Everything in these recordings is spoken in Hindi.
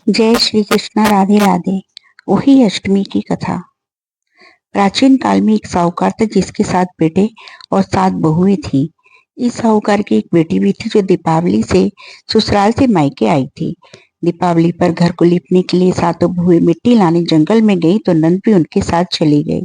जय श्री कृष्णा। राधे राधे। वही अष्टमी की कथा। प्राचीन काल में एक साहूकार था जिसके 7 बेटे और 7 बहुएं थीं। इस साहूकार की एक बेटी भी थी जो दीपावली से ससुराल से मायके आई थी। दीपावली पर घर को लिपने के लिए 7 बहुएं मिट्टी लाने जंगल में गई तो नंद भी उनके साथ चली गई।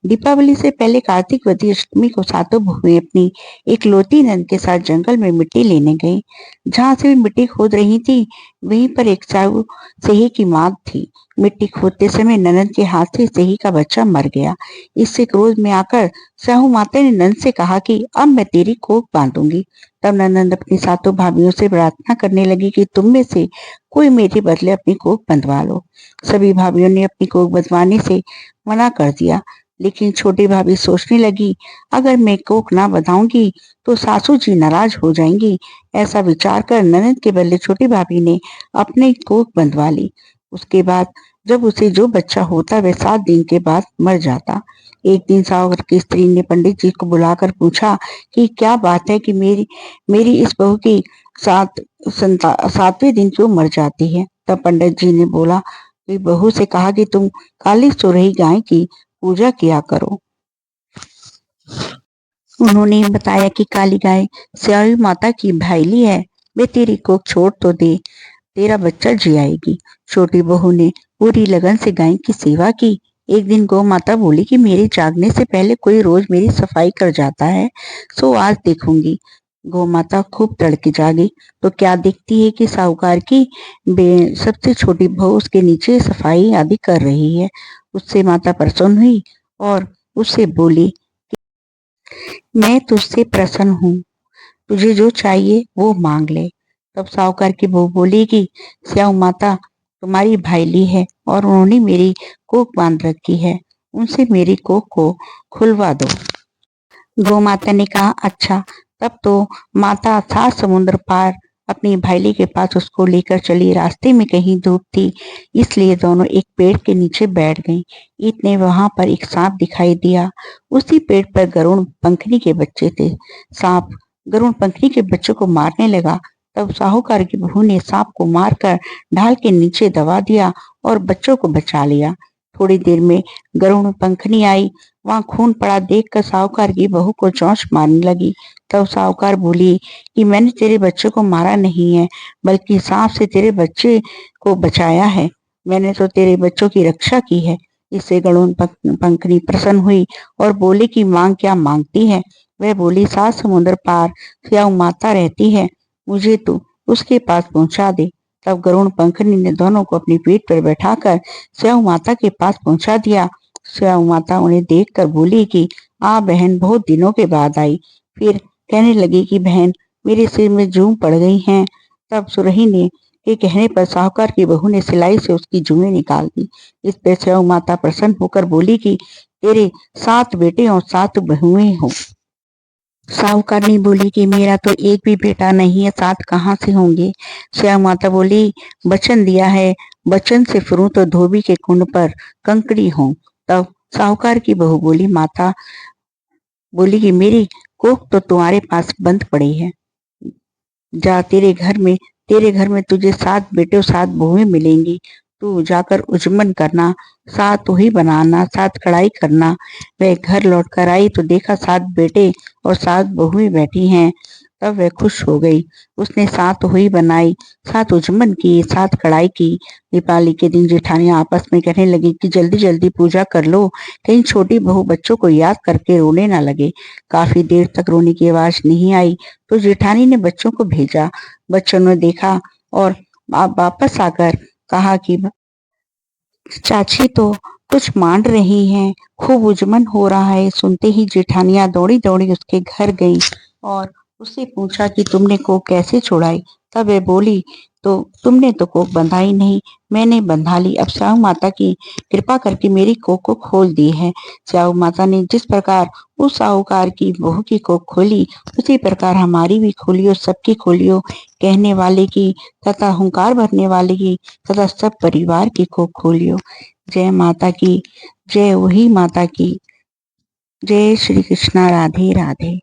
दीपावली से पहले कार्तिक वती अष्टमी को 7 बहुएं अपनी इकलौती नंद के साथ जंगल में मिट्टी लेने गई। जहां से वे मिट्टी खोद रही थी वहीं पर एक साहू सेही की मां थी। मिट्टी खोदते समय ननद के हाथ से सेही का बच्चा मर गया। इससे क्रोध में आकर साहू माता ने नंद से कहा कि अब मैं तेरी कोख बांधूंगी। तब ननद अपनी 7 भाभियों से प्रार्थना करने लगी कि तुम में से कोई मेरे बदले अपनी कोख बंधवा लो। सभी भाभियों ने अपनी कोख बंधवाने से मना कर दिया, लेकिन छोटी भाभी सोचने लगी, अगर मैं कोख ना बंधाऊंगी तो सासू जी नाराज हो जाएंगी। ऐसा विचार कर ननद के बदले छोटी भाभी ने अपनी कोख बंधवा ली। उसके बाद जब उसे जो बच्चा होता वह 7 दिन के बाद मर जाता। एक दिन साहूकार की स्त्री ने पंडित जी को बुलाकर पूछा कि क्या बात है कि मेरी मेरी इस बहू की 7वें दिन क्यों मर जाती है। तब पंडित जी ने बोला कि बहू से कहा कि तुम काली सो रही गाय की पूजा किया करो। उन्होंने बताया कि काली गाय स्याही माता की भाईली है, वे तेरी कोख छोड़ तो दे, तेरा बच्चा जी आएगी। छोटी बहू ने पूरी लगन से गाय की सेवा की। एक दिन गौ माता बोली कि मेरे जागने से पहले कोई रोज मेरी सफाई कर जाता है, सो आज देखूंगी। गौ माता खूब तड़के जागी तो क्या देखती है कि साहूकार की सबसे छोटी बहू उसके नीचे सफाई आदि कर रही है। उससे माता प्रसन्न हुई और उससे बोली, मैं तुझसे प्रसन्न हूँ, तुझे जो चाहिए वो मांग ले। तब साहूकार की बहू बोली कि स्याऊ माता तुम्हारी भाईली है और उन्होंने मेरी कोख बांध रखी है, उनसे मेरी कोख को खुलवा दो। गौ माता ने कहा, अच्छा। तब तो माता 7 समुद्र पार अपनी भाईली के पास उसको लेकर चली। रास्ते में कहीं धूप थी, इसलिए दोनों एक पेड़ के नीचे बैठ गईं। इतने वहां पर एक सांप दिखाई दिया। उसी पेड़ पर गरुड़ पंखनी के बच्चे थे। सांप गरुड़ पंखनी के बच्चों को मारने लगा। तब साहूकार की बहू ने सांप को मारकर ढाल के नीचे दबा दिया और बच्चों को बचा लिया। थोड़ी देर में गरुड़ पंखनी आई। वहां खून पड़ा देखकर साहूकार की बहू को चोंच मारने लगी। तब साहूकार बोली कि मैंने तेरे बच्चे को मारा नहीं है, बल्कि सांप से तेरे बच्चे को बचाया है। मैंने तो तेरे बच्चों की रक्षा की है। इससे गरुड़ पंखनी प्रसन्न हुई और बोली कि मांग क्या मांगती है। वह बोली, 7 समुद्र पार स्याऊ माता रहती है, मुझे तू उसके पास पहुंचा दे। तब गरुड़ पंखनी ने दोनों को अपनी पीठ पर बैठाकर स्याऊ माता के पास पहुंचा दिया। स्याऊ माता उन्हें देखकर बोली कि आ बहन, बहुत दिनों के बाद आई। फिर कहने लगी कि बहन, मेरे सिर में जूं पड़ गई हैं। तब सुरही ने के कहने पर साहूकार की बहू ने सिलाई से उसकी जूएं निकाल दी। इस पर स्याऊ माता प्रसन्न होकर बोली कि तेरे 7 बेटे और 7 बहुएं हो। साहूकार ने बोली कि मेरा तो एक भी बेटा नहीं है, 7 कहाँ से होंगे। स्याऊ माता बोली, वचन दिया है, वचन से फिरूं तो धोबी के कुंड पर कंकड़ी हूँ। तब साहूकार की बहू बोली, माता बोली कि मेरी कोख तो तुम्हारे पास बंद पड़ी है, जा तेरे घर में तुझे 7 बेटे और 7 बहुएं मिलेंगी। तू जाकर उजमन करना, 7 वही बनाना, 7 कढ़ाई करना। वह घर लौट कर आई तो देखा 7 बेटे और 7 बहुएं बैठी हैं। तब वह खुश हो गई। उसने 7 वही बनाई, 7 उजमन की, 7 कढ़ाई की। दीपावली के दिन जेठानियां आपस में कहने लगी कि जल्दी जल्दी पूजा कर लो, कहीं छोटी बहू बच्चों को याद करके रोने ना लगे। काफी देर तक रोने की आवाज नहीं आई तो जेठानी ने बच्चों को भेजा। बच्चों ने देखा और वापस आकर कहा कि चाची तो कुछ मान रही हैं, खूब उजमन हो रहा है। सुनते ही जेठानियां दौड़ी दौड़ी उसके घर गई और उससे पूछा कि तुमने कोख कैसे छुड़ाई। तब वह बोली, तो तुमने तो कोख बंधाई नहीं, मैंने बंधा ली। अब स्याऊ माता की कृपा करके मेरी कोख को खोल दी है। स्याऊ माता ने जिस प्रकार उस साहूकार की बहू की कोख खोली, उसी प्रकार हमारी भी खोलियो, सबकी खोलियो, कहने वाले की तथा हुंकार भरने वाले की तथा सब परिवार की कोख खोलियो। जय माता की, जय वही माता की। जय श्री कृष्णा। राधे राधे।